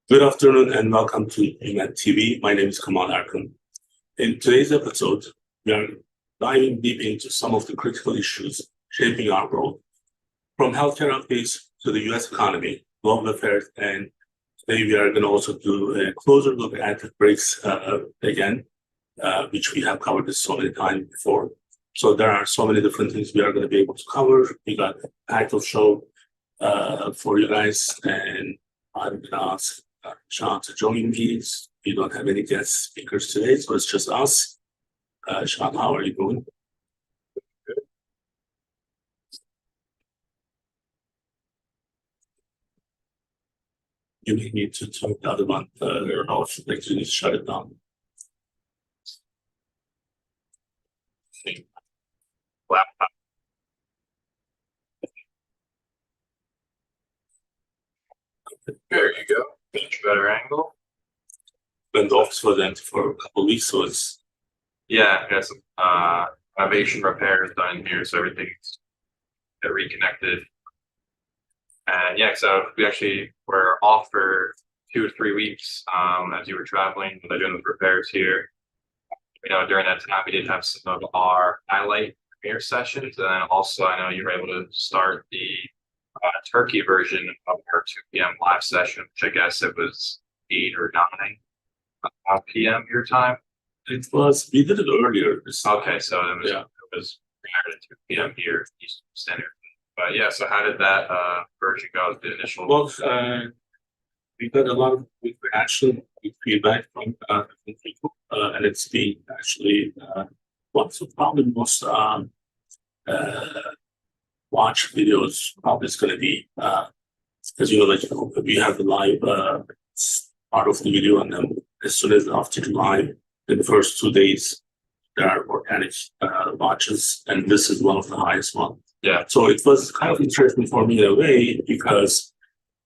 Good afternoon and welcome to UMedTV. My name is Kamal Arkan. In today's episode, we are diving deep into some of the critical issues shaping our world, from healthcare updates to the US economy, global affairs, and today we are going to also do a closer look at the breaks again, which we have covered this so many times before. So there are so many different things we are going to be able to cover. We got a title show for you guys, and I'm going to ask Sean to join me. We don't have any guest speakers today, so it's just us. Sean, how are you doing? You may need to turn the other one off, like you need to shut it down. Laptop. There you go. Much better angle. Been off for them for a couple of weeks, so it's Yeah, got some automation repairs done here, so everything's reconnected. And yeah, so we actually were off for 2 or 3 weeks as you were traveling. They're doing the repairs here. During that time, we did have some of our highlight premiere sessions, and then also I know you were able to start the Turkey version of our 2 p.m. live session, which I guess it was 8 or 9 p.m. your time. it was we did it earlier. Okay, so it Yeah. was prior to 2 p.m. here Eastern Standard. But yeah, so how did that version go? The initial Well, we got a lot of good reaction, good feedback from different people, and it's been actually what's probably most watch videos probably is going to be because like we have the live part of the video, and then as soon as after the live, in the first 2 days, there are organic watches, and this is one of the highest ones. Yeah. So it was kind of interesting for me in a way because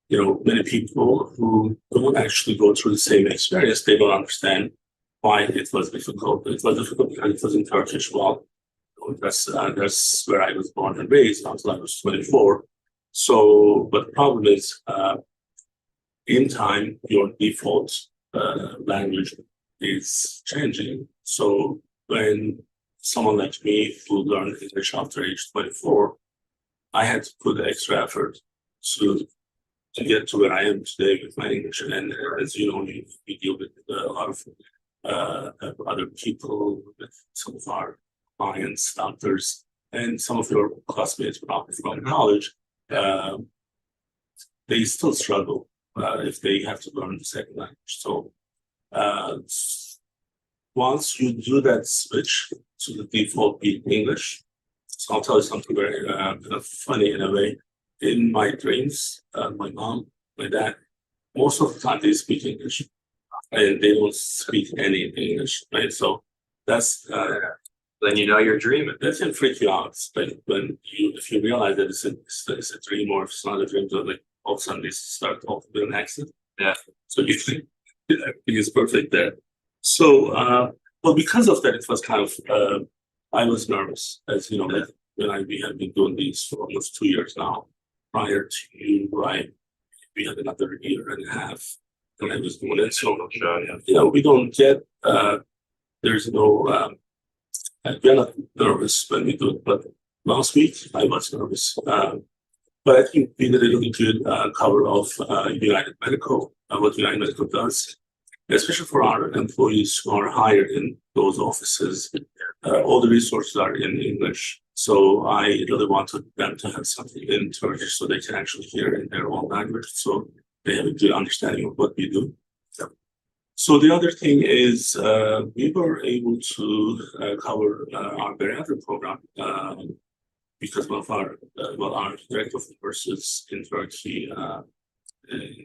many people who don't actually go through the same experience, they don't understand why it was difficult. It was difficult because it was in Turkish. Well, that's where I was born and raised until I was 24. So, but the problem is, in time, your default language is changing. So when someone like me who learned English after age 24, I had to put extra effort to get to where I am today with my English. And as you know, we deal with a lot of other people, with some of our clients, doctors, and some of your classmates probably from college. They still struggle if they have to learn the second language. So once you do that switch to the default being English, so I'll tell you something very kind of funny in a way. In my dreams, my mom, my dad, most of the time they speak English, and they don't speak any English, right? So that's then you're dreaming. that can freak you out. Like if you realize that it's a dream, or if it's not a dream, so like all of a sudden they start talking with an accent. Yeah. So you think everything is perfect there. So, well, because of that, it was kind of I was nervous, as you know, that we have been doing these for almost 2 years now. Prior to you, right, we had another year and a half when I was doing it. So, we don't get there's no. We're not nervous when we do it, but last week I was nervous. But I think we did a really good cover of United Medical, what United Medical does, especially for our employees who are hired in those offices. All the resources are in English. So I really wanted them to have something in Turkish so they can actually hear in their own language, so they have a good understanding of what we do. So the other thing is we were able to cover our bariatric program because one of our director of nurses in Turkey,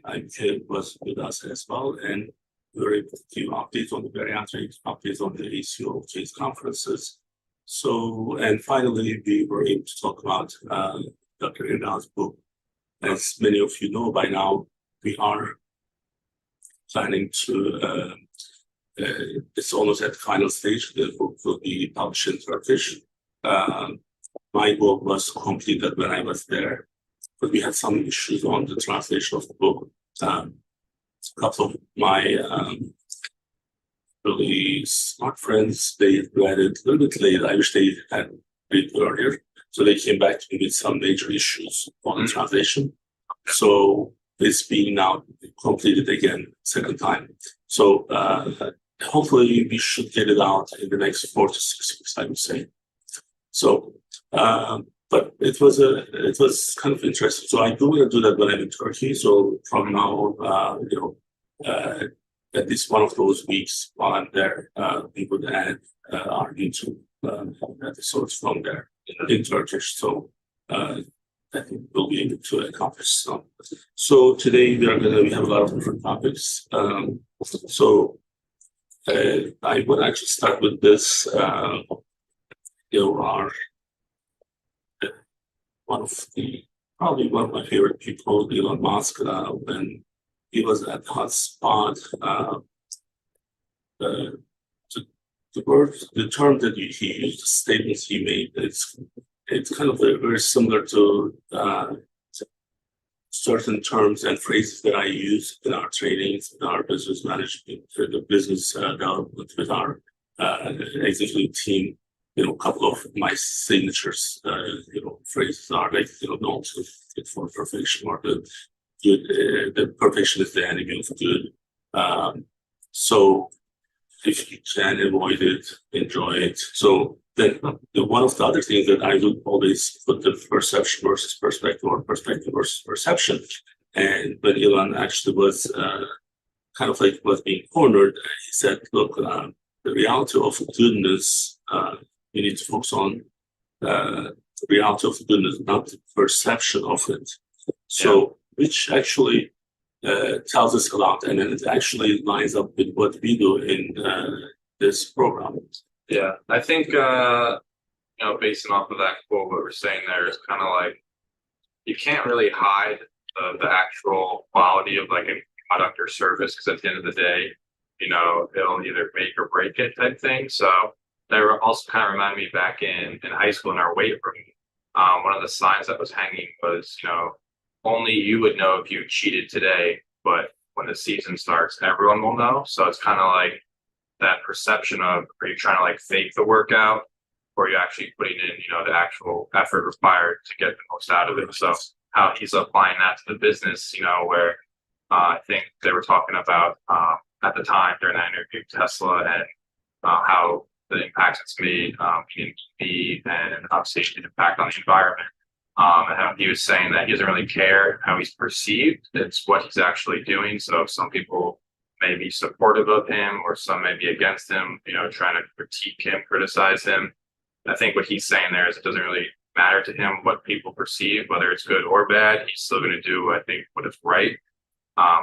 IMK, was with us as well, and we were able to give updates on the bariatric, updates on the ACO case conferences. So, and finally, we were able to talk about Dr. Erdal's book. As many of you know by now, we are planning to, it's almost at the final stage. The book will be published in Turkish. My goal was to complete that when I was there, but we had some issues on the translation of the book. a couple of my really smart friends, they read it a little bit late. I wish they had read it earlier. So they came back to me with some major issues on the translation. So it's being now completed again, second time. So hopefully we should get it out in the next 4 to 6 weeks, I would say. So, but it was kind of interesting. So I do want to do that when I'm in Turkey. So from now, at least one of those weeks while I'm there, we would add our YouTube episodes from there in Turkish. So I think we'll be able to accomplish some. So today we have a lot of different topics. So I would actually start with this. Our probably one of my favorite people, Elon Musk, when he was at Hotspot. The term that he used, the statements he made, it's kind of very similar to certain terms and phrases that I use in our trainings, in our business management, the business development with our executive team. A couple of my signatures, phrases are like, don't fit for perfection, or the perfection is the enemy of good. So if you can avoid it, enjoy it. So then one of the other things that I would always put the perception versus perspective, or perspective versus perception. And when Elon actually was kind of like was being cornered, he said, look, the reality of goodness, you need to focus on the reality of goodness, not the perception of it. So, which actually tells us a lot, and then it actually lines up with what we do in this program. Yeah, I think basing off of that quote, what we're saying there is kind of like you can't really hide the actual quality of like a product or service, because at the end of the day, it'll either make or break it type thing. So that also kind of reminded me back in high school in our weight room. One of the signs that was hanging was, only you would know if you cheated today, but when the season starts, everyone will know. So it's kind of like that perception of, are you trying to like fake the workout, or are you actually putting in, the actual effort required to get the most out of it? So how he's applying that to the business, where I think they were talking about at the time during that interview, Tesla, and how the impacts it's made in EV, and obviously the impact on the environment. And how he was saying that he doesn't really care how he's perceived, it's what he's actually doing. So some people may be supportive of him, or some may be against him, trying to critique him, criticize him. I think what he's saying there is it doesn't really matter to him what people perceive, whether it's good or bad. He's still going to do, I think, what is right.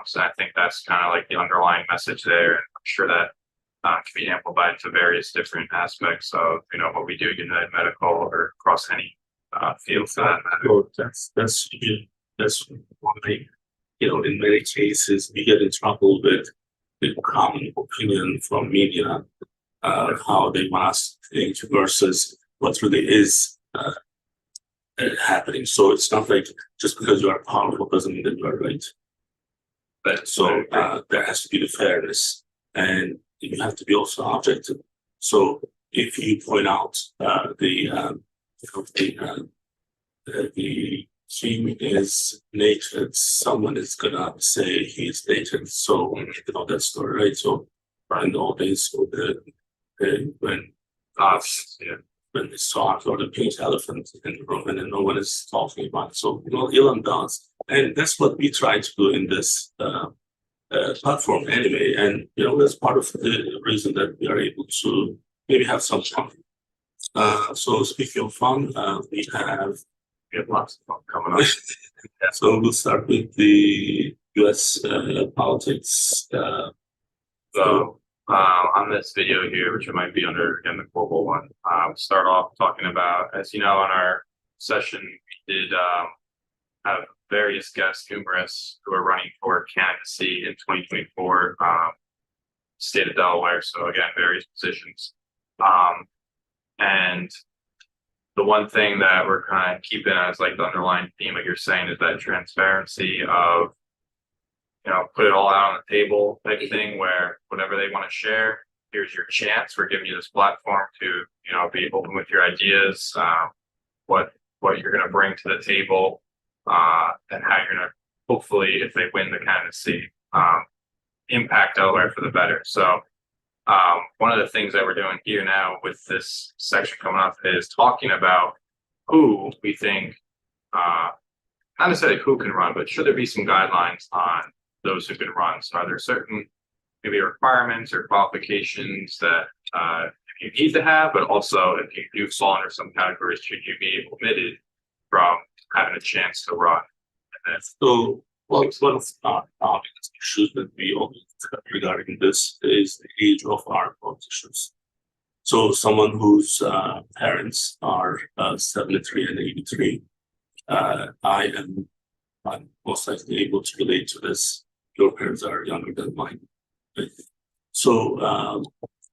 So I think that's kind of like the underlying message there. And I'm sure that can be amplified to various different aspects of, what we do in United Medical or across any field for that matter. So that's why, in many cases we get in trouble with the common opinion from media, how they want us to think versus what really is happening. So it's not like just because you are powerful doesn't mean that you are right. But so there has to be the fairness, and you have to be also objective. So if you point out the king is naked, someone is gonna say he's naked. So that story, right? So in the old days, so when they saw or the pink elephant in the room, and then no one is talking about it. So Elon does, and that's what we try to do in this platform anyway. And that's part of the reason that we are able to maybe have some fun. So speaking of fun, we have lots of fun coming up. So we'll start with the U.S. Politics. So on this video here, which might be under, again, the global one, start off talking about, as you know, on our session, we did have various guests, numerous, who are running for candidacy in 2024, state of Delaware. So again, various positions. And the one thing that we're kind of keeping as like the underlying theme, like you're saying, is that transparency of put it all out on the table type of thing where whatever they want to share, here's your chance. We're giving you this platform to, be open with your ideas, what you're going to bring to the table, and how you're going to hopefully, if they win the candidacy, impact Delaware for the better. So one of the things that we're doing here now with this section coming up is talking about who we think, not necessarily who can run, but should there be some guidelines on those who can run? So are there certain maybe requirements or qualifications that you need to have, but also if you do fall under some categories, should you be omitted from having a chance to run? And then, So, well, one of the issues that we always discuss regarding this is the age of our politicians. So, someone whose parents are 73 and 83, I'm most likely able to relate to this. Your parents are younger than mine. Right? So,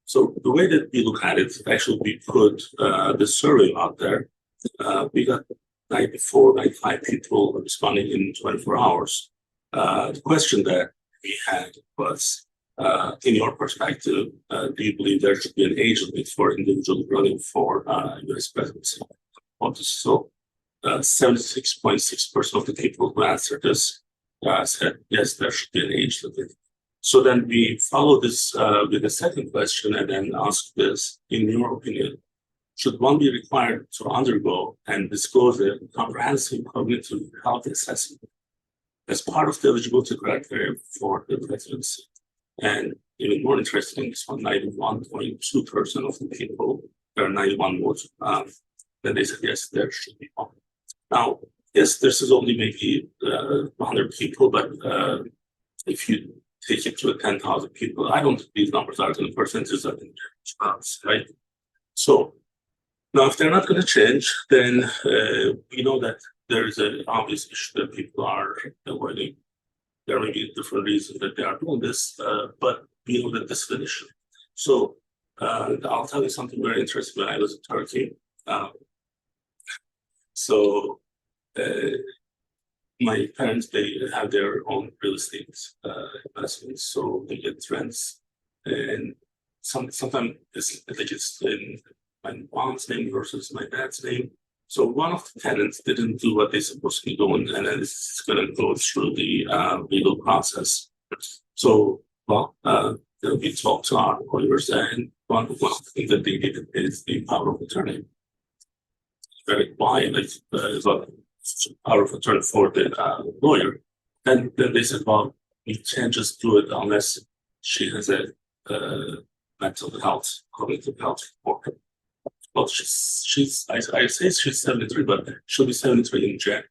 so the way that we look at it, actually, we put the survey out there. We got 94, 95 people responding in 24 hours. The question that we had was, in your perspective, do you believe there should be an age limit for individuals running for US presidency? So 76.6% of the people who answered this said, yes, there should be an age limit. So then we follow this with a second question and then ask this, in your opinion, should one be required to undergo and disclose a comprehensive cognitive health assessment as part of the eligibility criteria for the presidency? And even more interesting, this one, 91.2% of the people, there are 91 votes, then they said, yes, there should be one. Now, yes, this is only maybe 100 people, but if you take it to 10,000 people, I don't think these numbers are going to percentages of right? So now, if they're not going to change, then we know that there is an obvious issue that people are avoiding. There may be different reasons that they are doing this, but we know that this is an issue. So I'll tell you something very interesting. When I was in Turkey, my parents, they have their own real estate investments, so they get rents, and sometimes it's in my mom's name versus my dad's name. So one of the tenants didn't do what they're supposed to be doing, and then it's going to go through the legal process. So, we talked to our lawyers, and one of the things that they did is the power of attorney. Very quiet, power of attorney for the lawyer. And then they said, well, you can't just do it unless she has a mental health, cognitive health report. Well, I say she's 73, but she'll be 73 in January.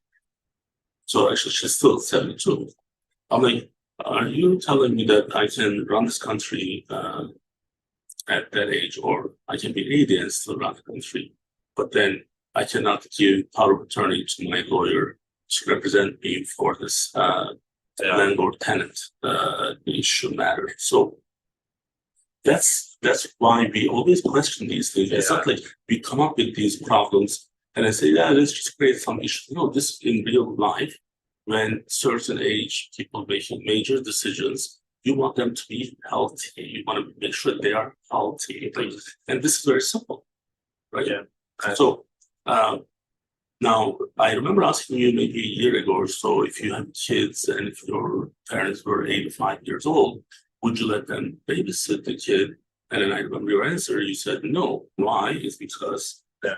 So actually, she's still 72. I'm like, are you telling me that I can run this country at that age, or I can be 80 and still run the country, but then I cannot give power of attorney to my lawyer to represent me for this landlord tenant issue matter. So that's why we always question these things. It's not like we come up with these problems and I say, yeah, let's just create some issue. No, this in real life, when certain age people making major decisions, you want them to be healthy. You want to make sure they are healthy. And this is very simple, right? Yeah. So now I remember asking you maybe a year ago or so, if you have kids and if your parents were 85 years old, would you let them babysit the kid? And then I remember your answer. You said no. Why? It's because the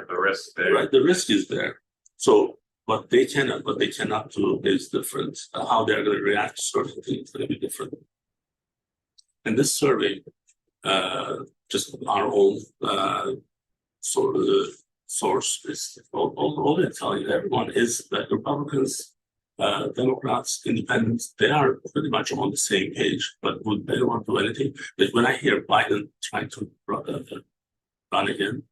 risk there. Right, the risk is there. So what they cannot do is different. How they're going to react to certain things is going to be different. And this survey, just our own sort of source, is all they're telling everyone is that Republicans, Democrats, Independents, they are pretty much on the same page. But would they want to do anything? But when I hear Biden trying to run again,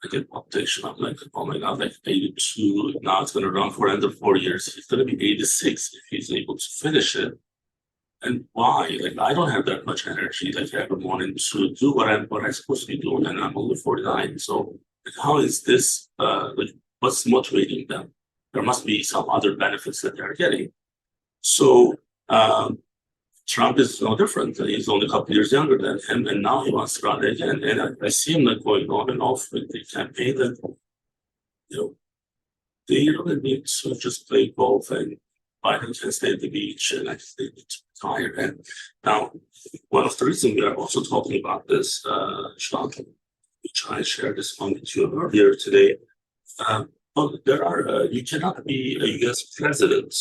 I get palpitation. I'm like, oh my God, like 82. Now it's going to run for another 4 years. He's going to be 86 if he's able to finish it. And why? Like, I don't have that much energy like every morning to do what I'm supposed to be doing, and I'm only 49. So, like, how is this? Like, what's motivating them? There must be some other benefits that they're getting. So Trump is no different. He's only a couple years younger than him, and now he wants to run again. And I see him like going on and off with the campaign that they really need to just play golf, and Biden can stay at the beach, and I think they need to retire. And now, one of the reasons we are also talking about this, Sean, which I shared this one with you earlier today. Well, there are you cannot be a U.S. president.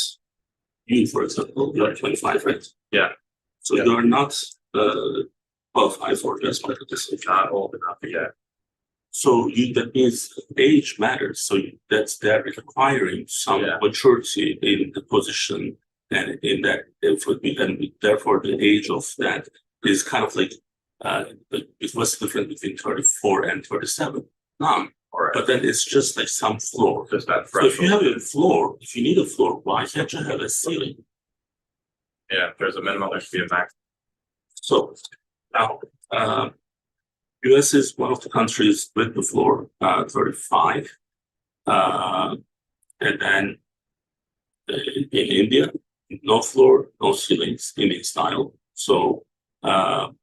You, for example, you are 25, right? Yeah. So you are not qualified for U.S. presidency. Not old enough yet. So that means age matters. So that's they're requiring some maturity in the position, and in that it would be, and therefore the age of that is kind of like it was different between 34 and 37. None. Right. But then it's just like some floor. Just that so if you have a floor, if you need a floor, why can't you have a ceiling? Yeah, if there's a minimum, there should be a max. So now, US is one of the countries with the floor, 35. And then in India, no floor, no ceilings, Indian style. So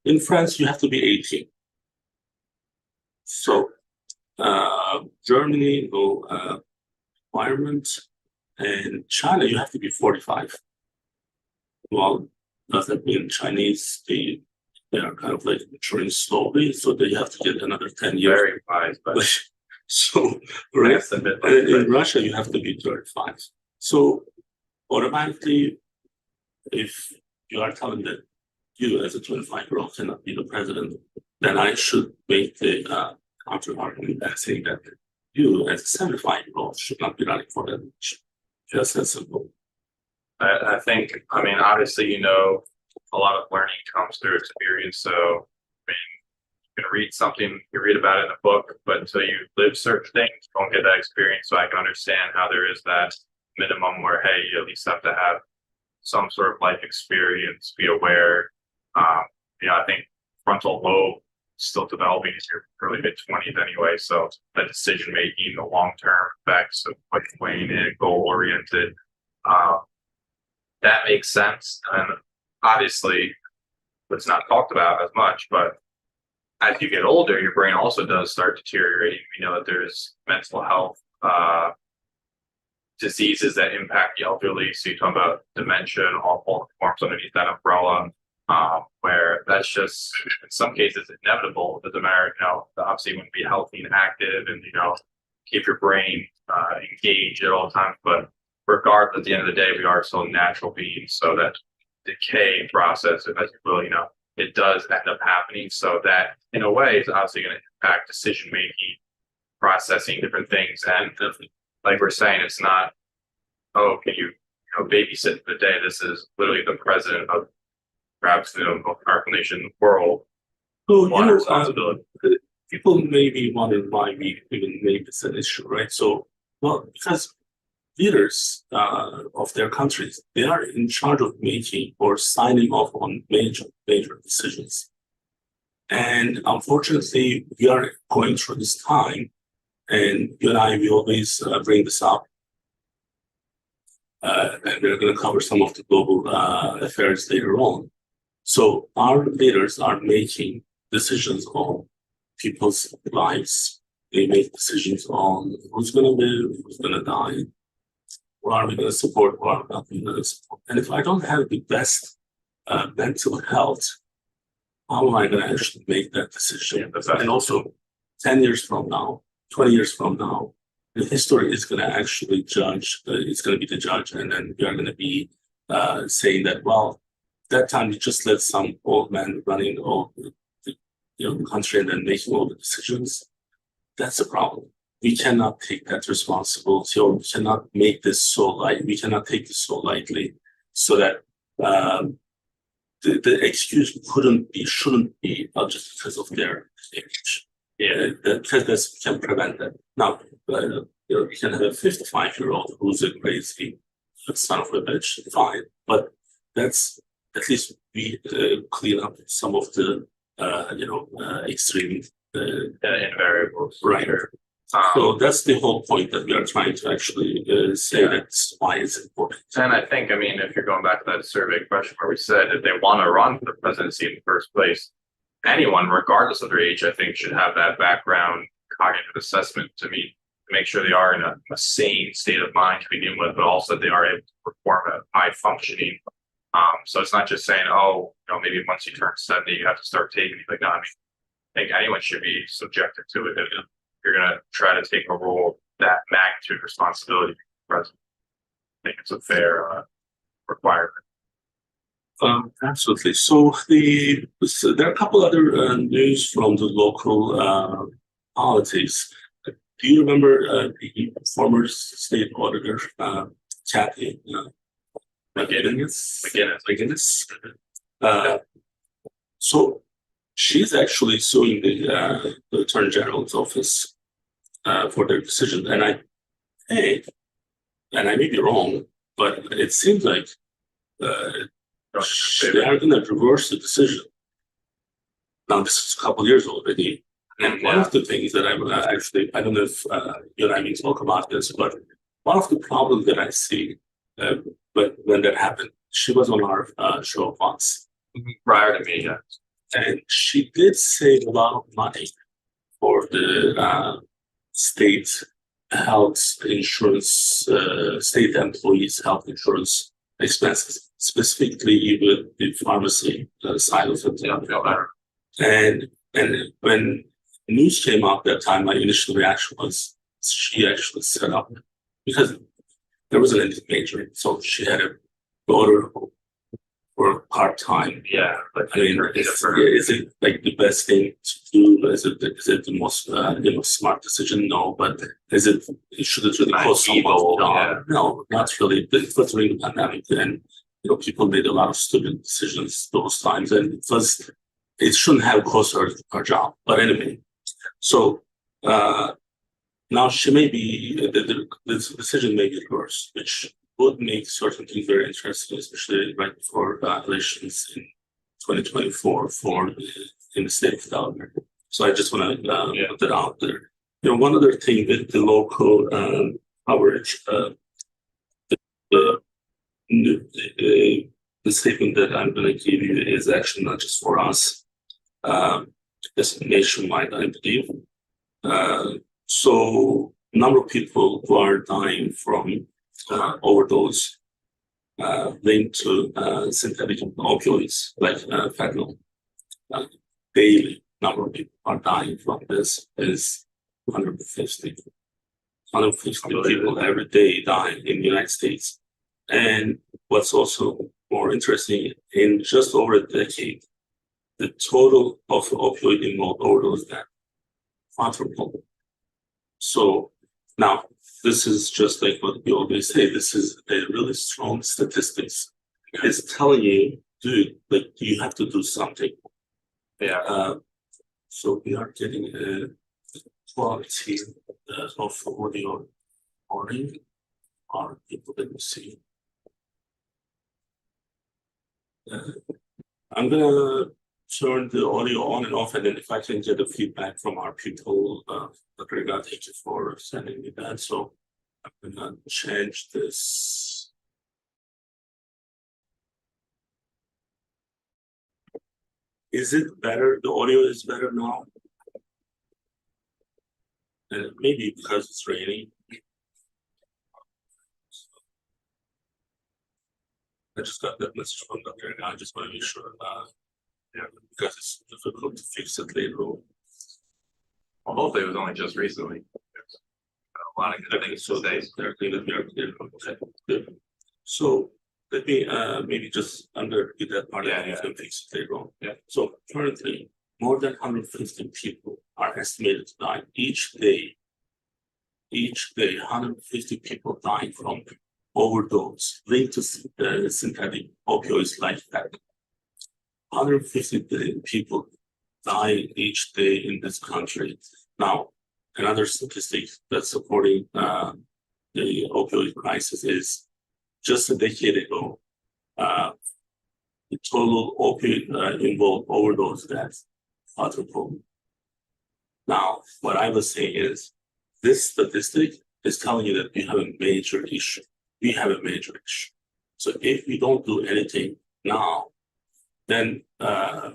in France, you have to be 18. So Germany, no requirement. And China, you have to be 45. Well, does that mean Chinese, they are kind of like maturing slowly, so they have to get another 10 years. Very wise, but so right, in Russia you have to be 35. So automatically, if you are telling that you as a 25-year-old cannot be the president, then I should make the counter argument by saying that you as a 75-year-old should not be running for that election. Just as simple. I think, I mean, obviously, a lot of learning comes through experience. So, I mean, you can read something, you read about it in a book, but until you live certain things, you don't get that experience. So I can understand how there is that minimum where, hey, you at least have to have some sort of life experience, be aware. I think frontal lobe is still developing in your early mid-20s anyway. So that decision making, the long-term effects of weighing in, goal-oriented, that makes sense. And obviously, it's not talked about as much, but as you get older, your brain also does start deteriorating. We know that there's mental health diseases that impact the elderly. So you talk about dementia and all the forms underneath that umbrella, where that's just in some cases inevitable. It doesn't matter, obviously you want to be healthy and active and keep your brain engaged at all times. But regardless, at the end of the day, we are still natural beings. So that decay process, as you will, it does end up happening. So that, in a way, is obviously going to impact decision making, processing different things. And like we're saying, it's not, oh, can you babysit for the day? This is literally the president of perhaps our nation, the world. So responsibility. People may be wondering why we even made this an issue, right? So, well, because leaders of their countries, they are in charge of making or signing off on major decisions. And unfortunately, we are going through this time, and you and I, we always bring this up. And we're going to cover some of the global affairs later on. So our leaders are making decisions on people's lives. They make decisions on who's going to live, who's going to die, what are we going to support, what are we not going to support. And if I don't have the best mental health, how am I going to actually make that decision? And also, 10 years from now, 20 years from now, the history is going to actually judge, it's going to be the judge, and then we are going to be saying that, well, that time you just let some old man running all the country and then making all the decisions. That's a problem. We cannot take that responsibility, or we cannot make this so light. We cannot take this so lightly, so that the excuse shouldn't be just because of their age. Yeah, because this can prevent that. Now, you can have a 55-year-old who's a crazy son of a bitch, fine, but that's at least we clean up some of the extreme invariables, right? So that's the whole point that we are trying to actually say that's why it's important. And I think, I mean, if you're going back to that survey question where we said if they want to run for the presidency in the first place, anyone, regardless of their age, I think should have that background cognitive assessment to make sure they are in a sane state of mind to begin with, but also that they are able to perform at high functioning. So it's not just saying, oh, maybe once you turn 70, you have to start taking it. Like, no, I think anyone should be subjected to it. If you're going to try to take a role of that magnitude responsibility for the president. I think it's a fair requirement. Absolutely. So there are a couple other news from the local politics. Do you remember the former state auditor, Kathy McGinnis? So she's actually suing the Attorney General's office for their decision, and I think, and I may be wrong, but it seems like they are going to reverse the decision. Now, this is a couple years already. And one of the things that I'm I don't know if you and I may talk about this, but one of the problems that I see when that happened, she was on our show once. Prior to me, yeah. And she did save a lot of money for the state health insurance, state employees' health insurance expenses, specifically even the pharmacy side of it. Yeah, and when news came out that time, my initial reaction was she actually set up, because there wasn't anything major, so she had a daughter for part-time. Yeah, but I mean, is it like the best thing to do? Is it the most smart decision? No, but should it really cost someone? No, not really. It was during the pandemic, and people made a lot of stupid decisions those times, and it shouldn't have cost her job. But anyway, so now she may be the decision may be reversed, which would make certain things very interesting, especially right before elections in 2024 in the state of Delaware. So I just want to put that out there. One other thing that the local coverage, the statement that I'm going to give you is actually not just for us. It's nationwide, I believe. So a number of people who are dying from overdose linked to synthetic opioids like fentanyl. Daily number of people are dying from this is 150. 150 people every day dying in the United States. And what's also more interesting, in just over a decade, the total of opioid-involved overdose death quadrupled. So now, this is just like what we always say. This is a really strong statistics. It's telling you, dude, like you have to do something. Yeah. So we are getting a quality of audio recording. Are people that we see? I'm gonna turn the audio on and off, and then if I can get the feedback from our people, thank you for sending me that. So I'm gonna change this. Is it better? The audio is better now? And maybe because it's raining. I just got that message from Dr. and I just want to make sure because it's difficult to fix it later on. Well, hopefully it was only just recently. A lot of good things to say. So let me maybe just repeat that part and you can fix it later on. Yeah. So currently, more than 150 people are estimated to die each day. Each day, 150 people dying from overdose linked to synthetic opioids like that. 150 people die each day in this country. Now, another statistic that's supporting the opioid crisis is just a decade ago, the total opioid involved overdose deaths quadrupled. Now, what I was saying is this statistic is telling you that we have a major issue. We have a major issue. So if we don't do anything now, then they're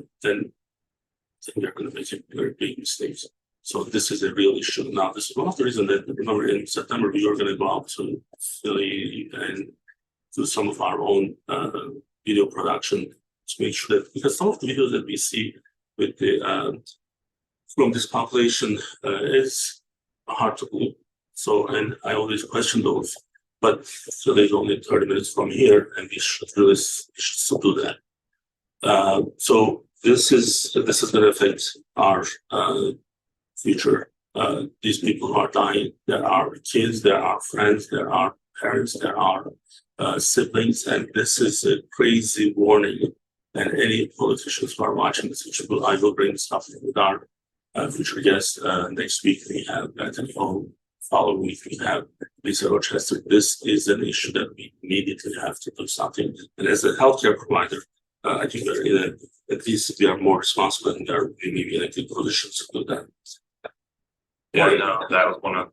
going to make very big mistakes. So this is a real issue. Now, this is one of the reasons that, remember, in September, we were going to go out to Philly and do some of our own video production to make sure that, because some of the videos that we see with the from this population is hard to believe. So, and I always question those. But so there's only 30 minutes from here, and we should really still do that. So this is going to affect our future. These people who are dying, there are kids, there are friends, there are parents, there are siblings, and this is a crazy warning. And any politicians who are watching this, I will bring stuff with our future guests. Next week we have Anthony Hall. Following week we have Lisa Rochester. This is an issue that we immediately have to do something. And as a healthcare provider, I think we're in at least we are more responsible and are maybe in a good position to do that. Yeah, no, that was one of the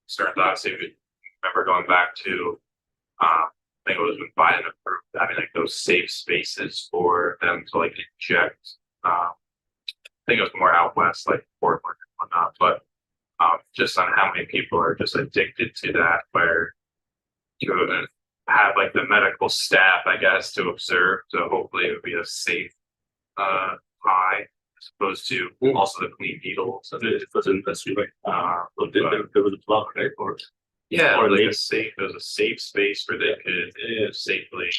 concerns. Obviously, we remember going back to, I think it was when Biden approved having like those safe spaces for them to like inject. I think it was more out west, like Portland and whatnot, but just on how many people are just addicted to that, where you have like the medical staff, I guess, to observe. So hopefully it would be a safe high, as opposed to also the clean needles. It was an industry, right? There was a block, right? Or like a safe. There was a safe space where they could safely,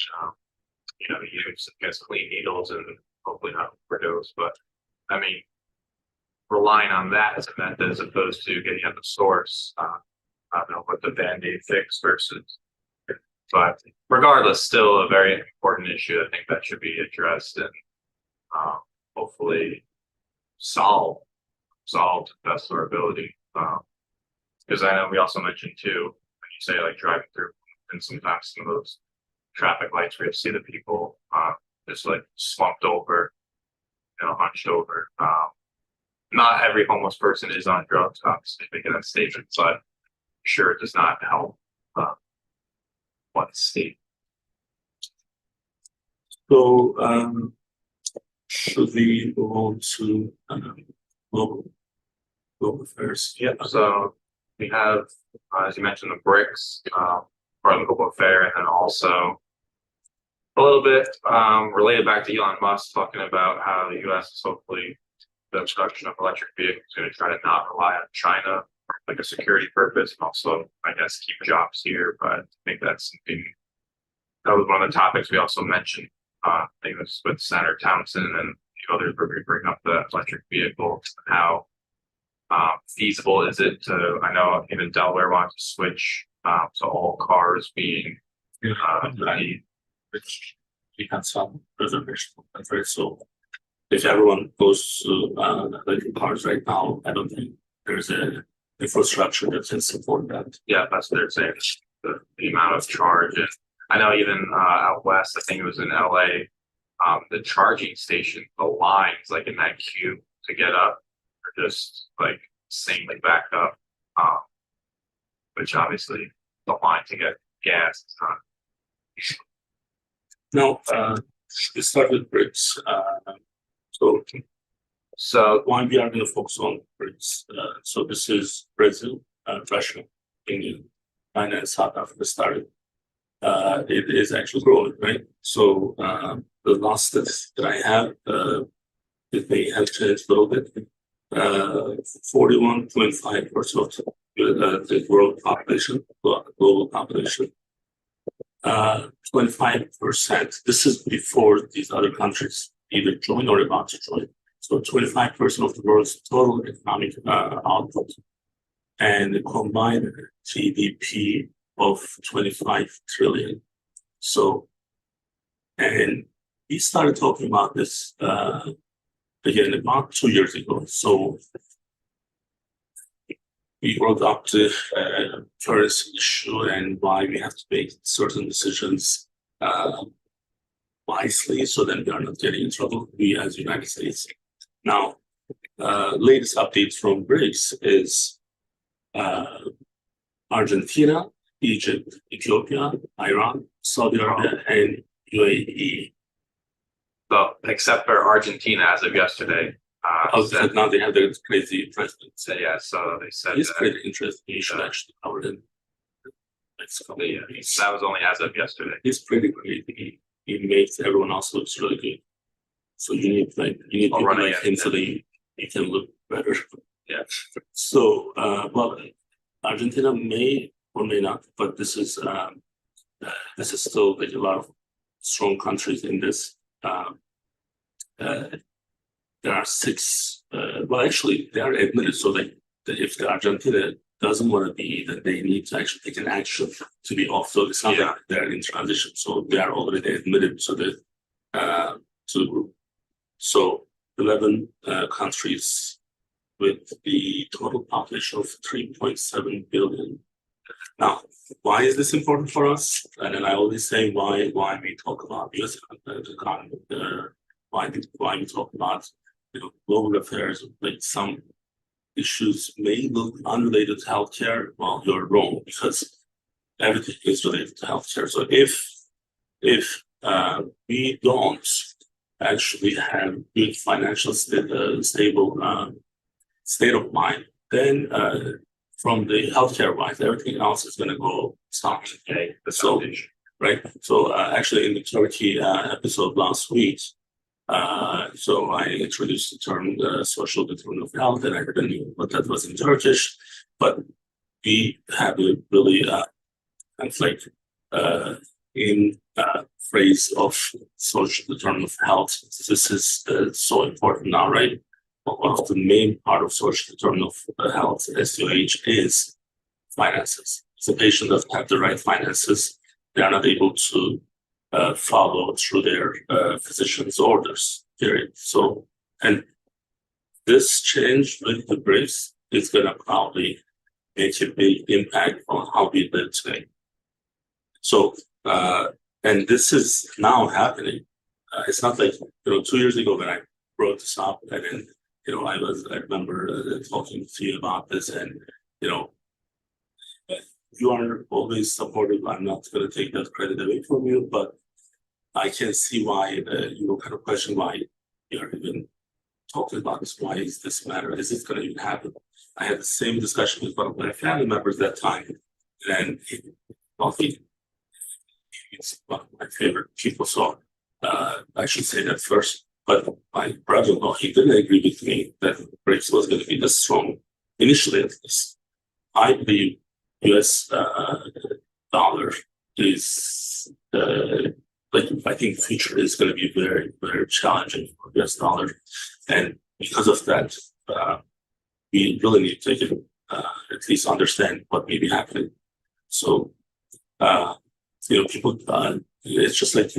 use against clean needles and hopefully not overdose. But I mean, relying on that as a method as opposed to getting at the source. I don't know what the Band-Aid fix versus. But regardless, still a very important issue. I think that should be addressed and hopefully solved to the best of our ability. Because I know we also mentioned too, when you say like driving through, and sometimes some of those traffic lights where you see the people just like slumped over, hunched over. Not every homeless person is on drugs, obviously, making that statement, but sure, it does not help one state. So, should we go on to global affairs? Yeah, so we have, as you mentioned, the BRICS, part of the global affair, and then also a little bit related back to Elon Musk talking about how the U.S. is hopefully the production of electric vehicles going to try to not rely on China for like a security purpose, and also, I guess, keep jobs here. But I think that's something that was one of the topics we also mentioned. I think it was with Senator Townsend and a few others where we bring up the electric vehicle and how feasible is it to, I know even Delaware wants to switch to all cars being which we had some reservations. So if everyone goes to electric cars right now, I don't think there's a infrastructure that can support that. Yeah, that's what they're saying. The amount of charge, and I know even out west, I think it was in LA, the charging station, the lines like in that queue to get up are just like insanely backed up. Which obviously the line to get gas is not. Now, we start with BRICS. So why we are going to focus on BRICS? So this is Brazil, Russia, India, China, and South Africa started. It is actually growing, right? So the last statistic that I have, it may have changed a little bit. 41.5% of the world population, global population. 25%. This is before these other countries either join or about to join. So 25% of the world's total economic output, and a combined GDP of 25 trillion. So, and we started talking about this again about 2 years ago. So we brought up the currency issue and why we have to make certain decisions wisely so that we are not getting in trouble, we as United States. Now, latest updates from BRICS is uh, Argentina, Egypt, Ethiopia, Iran, Saudi Arabia, and UAE. So, except for Argentina as of yesterday. Because now they have their crazy president. So yeah, so they said He's that, pretty interesting. You should actually cover him. that was only as of yesterday. He's pretty great. He makes everyone else looks really good. So you need people running like him so that you can look better. Yeah. So well, Argentina may or may not, but this is still like a lot of strong countries in this. There are six. Well, actually, they are admitted. So that if the Argentina doesn't want to be, then they need to actually take an action to be off. So it's not like they're in transition. So they are already admitted to the group. So 11 countries with the total population of 3.7 billion. Now, why is this important for us? And then I always say why we talk about US economy, why we talk about global affairs. Like some issues may look unrelated to healthcare. Well, you're wrong, because everything is related to healthcare. So if we don't actually have good financial stable state of mind, then from the healthcare wise, everything else is going to go south. Okay, So right. So actually, in the Turkey episode last week, so I introduced the term social determinant of health, and I didn't know what that was in Turkish, but we have a really conflict in phrase of social determinant of health. This is so important now, right? One of the main part of social determinant of health, SDOH, is finances. If the patient doesn't have the right finances, they are not able to follow through their physician's orders, period. So, and this change with the briefs is going to probably make a big impact on how we live today. So, and this is now happening. It's not like 2 years ago when I brought this up, and then I remember talking to you about this, and you are always supportive. I'm not going to take that credit away from you, but I can see why you kind of question why you're even talking about this. Why is this matter? Is this going to even happen? I had the same discussion with one of my family members that time, and he's one of my favorite people. So I should say that first. But my brother-in-law, he didn't agree with me that BRICS was going to be this strong initially, at least. I believe US dollar is I think the future is going to be very, very challenging for US dollar, and because of that, we really need to take it, at least understand what may be happening. So, people. It's just like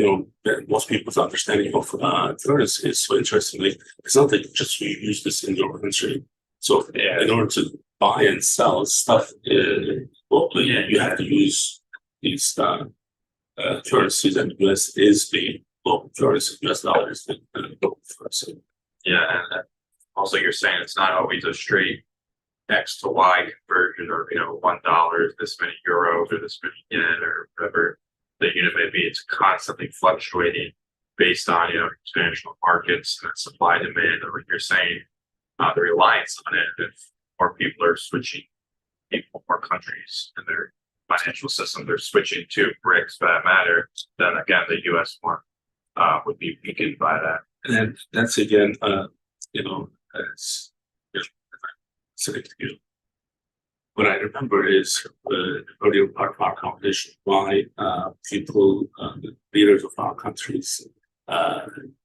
most people's understanding of currency is so interestingly. It's not like just you use this in your country. So, in order to buy and sell stuff locally, you have to use these currencies, and US is the local currency. US dollar is the local currency. Yeah, and also you're saying it's not always a straight X to Y conversion, or $1 is this many euros or this many yen or whatever the unit may be. It's constantly fluctuating based on international markets and supply and demand. And like you're saying, the reliance on it, if more people are switching, more countries in their financial system, they're switching to BRICS for that matter, then again the US one would be weakened by that. And that's again, what I remember is the earlier part of our conversation why people, the leaders of our countries,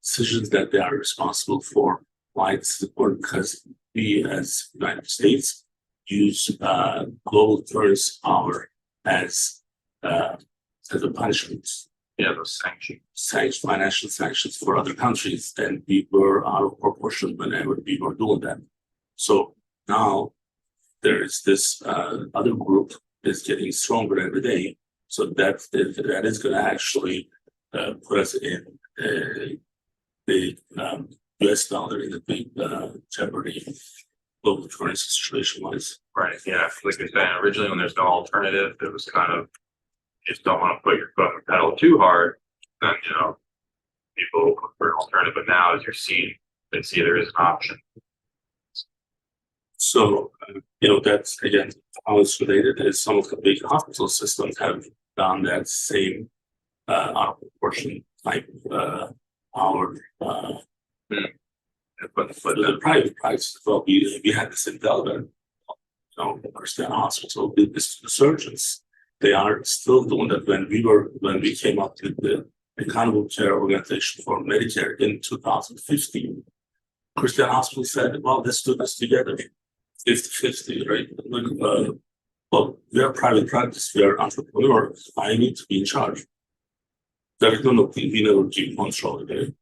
decisions that they are responsible for, why it's important, because we as United States use global currency power as a punishment. Yeah, those sanctions, financial sanctions for other countries, and we were out of proportion whenever we were doing that. So now there is this other group is getting stronger every day. So that is going to actually put us in the US dollar in a big jeopardy. what the current situation was. Right, yeah, like you're saying, originally when there's no alternative, it was kind of, you just don't want to put your foot on the pedal too hard, then, people look for an alternative, but now as you're seeing, they see there is an option. So, that's again how it's related is some of the big hospital systems have done that same out of proportion type our but the private practice, well, we had this in Delaware, Christian Hospital, the surgeons, they are still doing that. When we came up with the Accountable Care Organization for Medicare in 2015, Christian Hospital said, well, let's do this together, 50-50, right? Well, we are private practice, we are entrepreneurs, I need to be in charge. There is we never keep control of it.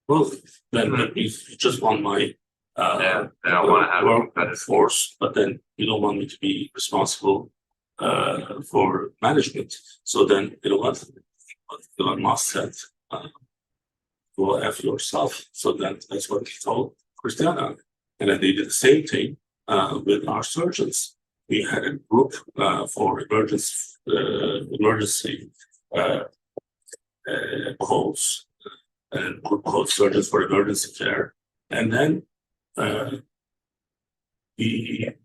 Well, then you just want my I don't want to have work force, but then you don't want me to be responsible for management. So then what Elon Musk said, go F yourself. So that's what he told Christiana. And then they did the same thing with our surgeons. We had a group for emergency calls and group code surgeons for emergency care. And then they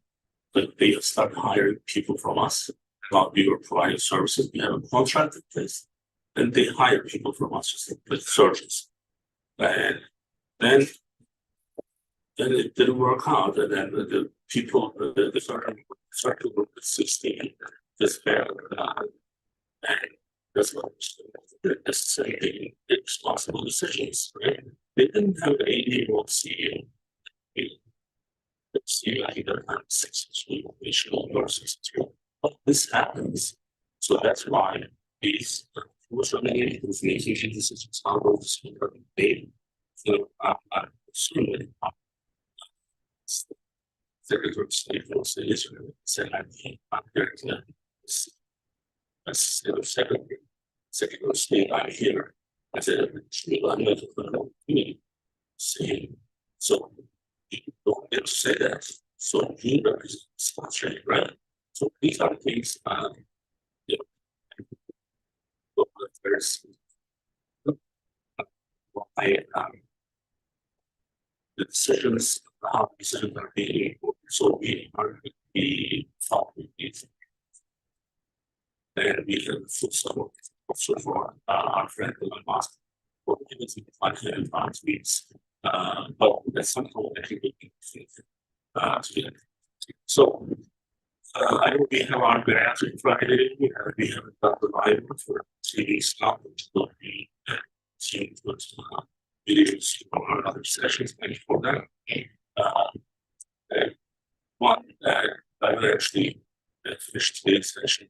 started hiring people from us while we were providing services. We have a contract in place, and they hire people from us, just like surgeons. And then it didn't work out, and then the people, the surgeon group was 16, this failed, and that's what necessarily responsible decisions, right? They didn't have an 80-year-old CEO. The CEO either had 6 regional nurses too. But this happens. So that's why these making decisions are going to be so I'm certainly Secretary of State will say Israel said I'm here to Secretary of State, I'm here. I said, I'm not going to so you don't get to say that. So he represents sponsoring, right? So these are things, there's why the decisions, how decisions are being, so we are being following these. And we have full support also for our friend Elon Musk for giving some advance weeks. But that's something I think we can think together. So I know we have our grants on Friday. We have done the live for 3 weeks now, which will be seeing videos from our other sessions. Thank you for that. One, I will actually finish today's session.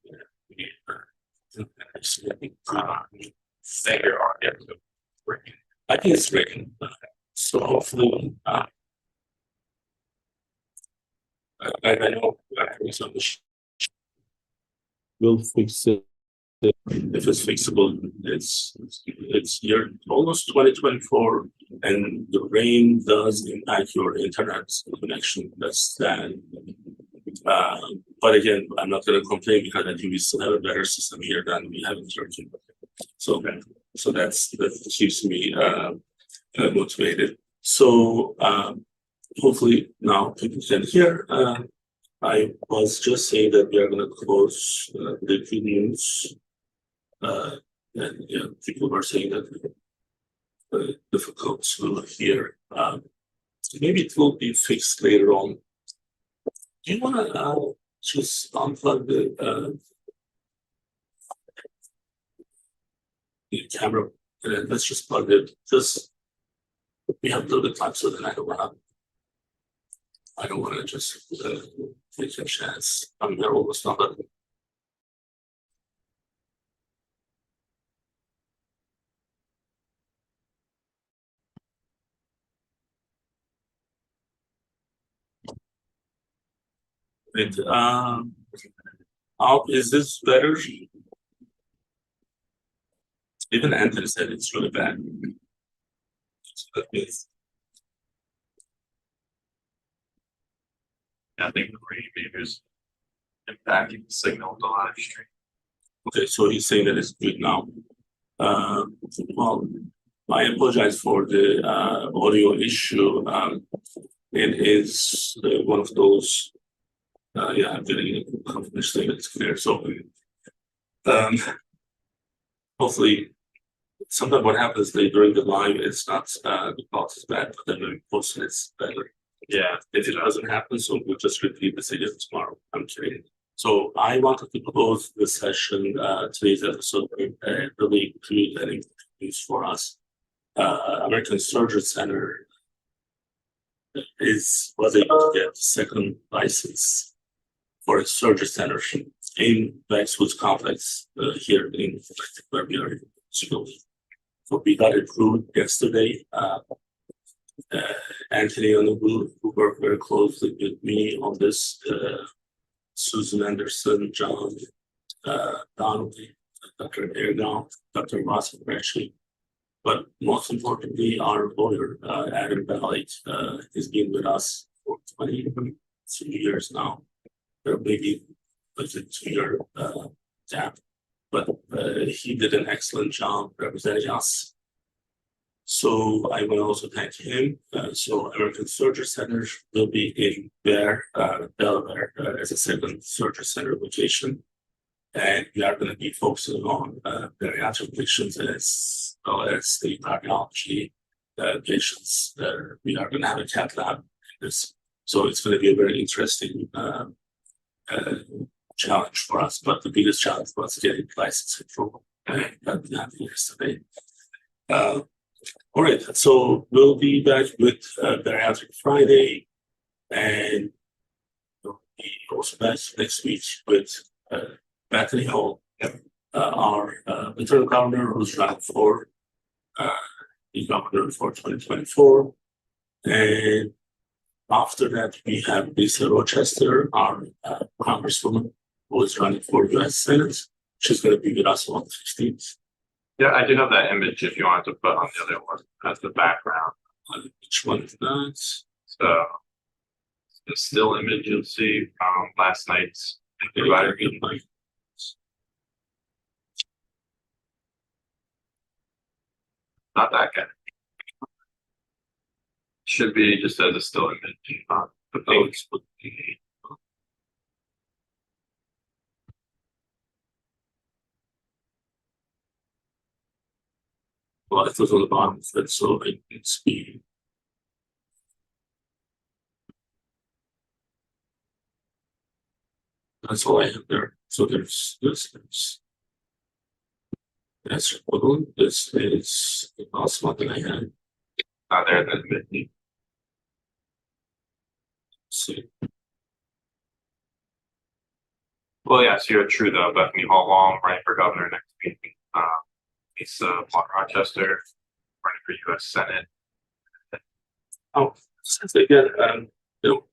Figure out working. I think it's working. So hopefully, I know some will fix it. If it's fixable, it's year almost 2024, and the rain does impact your internet connection. That's that. But again, I'm not going to complain because I think we still have a better system here than we have in Turkey. So that keeps me motivated. So hopefully now people can hear. I was just saying that we are going to close the good news. And people were saying that difficult to hear. Maybe it will be fixed later on. Do you want to just unplug the camera? And let's just plug it. Just we have a little bit of time, so then I don't want to just take a chance. I'm there almost done. Is this better? Even Anthony said it's really bad. I think the rain maybe is impacting the signal of the live stream. Okay, so he's saying that it's good now. Well, I apologize for the audio issue. It is one of those. Yeah, I'm getting a confirmation that it's clear. So, hopefully, sometimes what happens during the live, it's not the quality is bad, but then when we post it, it's better. Yeah, If it doesn't happen, so we'll just repeat this again tomorrow. I'm kidding. So I wanted to close the session, today's episode, really include any news for us. American Surgery Center was able to get the second license for a surgery center in Westwood Complex here in where we are. So we got it approved yesterday. Anthony and who worked very closely with me on this, Susan Anderson, John Donnelly, Dr. Ergon, Dr. Ross actually. But most importantly, our lawyer, Adam Ballard, has been with us for 22 years now. There may be like a 2-year gap, but he did an excellent job representing us. So I will also thank him. So American Surgery Center will be in Delaware, as a second surgery center location. And we are going to be focusing on bariatric patients as well as the cardiology patients. We are going to have a cath lab in this. So it's going to be a very interesting challenge for us. But the biggest challenge was getting licensing approval. That happened yesterday. All right, so we'll be back with Bariatric Friday, and we'll be also back next week with Bethany Hall, our internal governor who's running for the governor for 2024. And after that, we have Lisa Rochester, our congresswoman, who is running for U.S. Senate. She's going to be with us on the 15th. Yeah, I do have that image if you wanted to put on the other one as the background. Which one is that? So the still image you'll see from last night's provider meeting. Not that guy. Should be just as a still image. It's well, it was on the bottom of it, so it's be. That's all I have there. So there's this. That's equivalent. This is the last one that I had. There in the image. See. Well, yes, you're true though. Bethany Hall Long running for governor next week. Lisa Rochester running for U.S. Senate. Oh, since again, you know,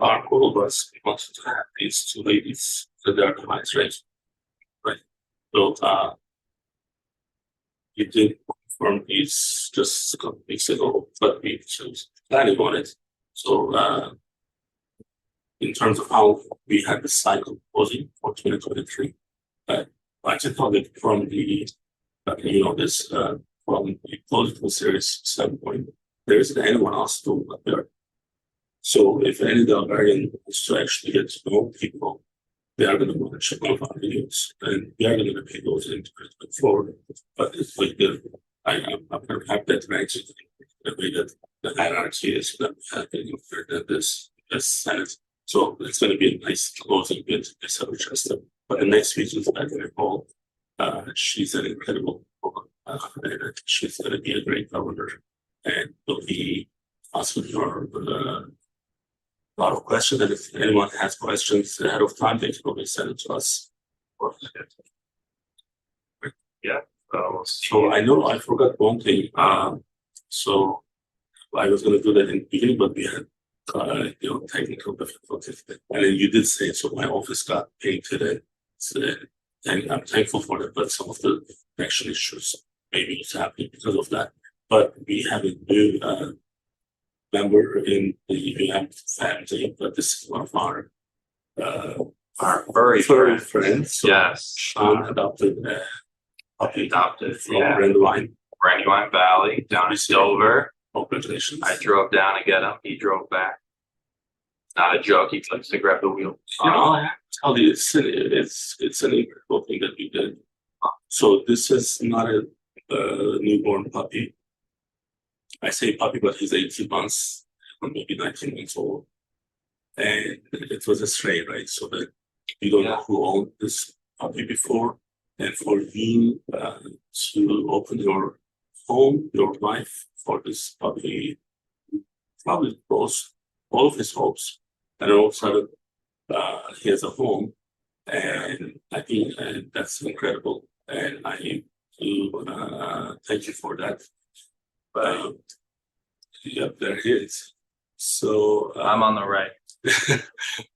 our goal was we wanted to have these two ladies that they're the vice race, right? So, you did confirm these just a couple weeks ago, but we chose planning on it. So, in terms of how we had the cycle closing for 2023, I can tell that from the this from the political series standpoint, there isn't anyone else doing up there. So if any Bulgarian wants to actually get to know people, they are going to watch one of our videos, and we are going to pay those into it forward. But it's like I'm going to have that ranks the way that the hierarchy is that we have in this Senate. So it's going to be a nice closing bit, Chester. But the next week is Bethany Hall. She's an incredible woman. She's going to be a great governor, and will be asking her a lot of questions. And if anyone has questions ahead of time, they can always send it to us. Yeah. So I know I forgot one thing. So I was going to do that in the beginning, but we had technical difficulties. And then you did say, so my office got painted, and I'm thankful for that. But some of the connection issues maybe it's happening because of that. But we have a new member in the UM family, but this is one of our furry furry friends. friends. So Yes. Sean adopted puppy Adopted, from yeah. Brandywine. Brandywine Valley, down in Dover. Congratulations. I drove down to get him. He drove back. Not a joke. He likes to grab the wheel. You know, I have to tell you, it's an incredible thing that we did. So this is not a newborn puppy. I say puppy, but he's 18 months or maybe 19 months old. And it was a stray, right? So that you don't know who owned this puppy before. And for you to open your home, your life for this puppy, probably lost all of his hopes. And all of a sudden, he has a home. And I think that's incredible. And I do thank you for that. Yeah, there he is. So I'm on the right.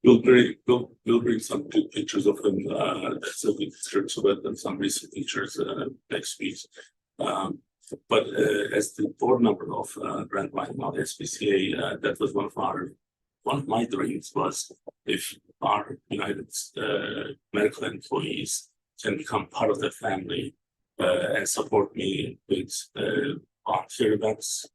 we'll bring some good pictures of him. That's a good trip to it and some recent pictures next week. But as the board member of Brandywine SPCA, that was one of my dreams was if our United medical employees can become part of the family and support me with volunteer events,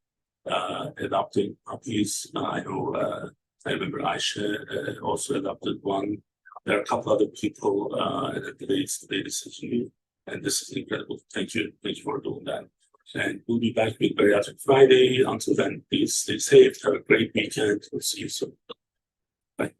adopting puppies. I know I remember Aisha also adopted one. There are a couple other people that they decision, and this is incredible. Thank you for doing that. And we'll be back with Bariatric Friday. Until then, please stay safe. Have a great weekend. We'll see you soon. Bye.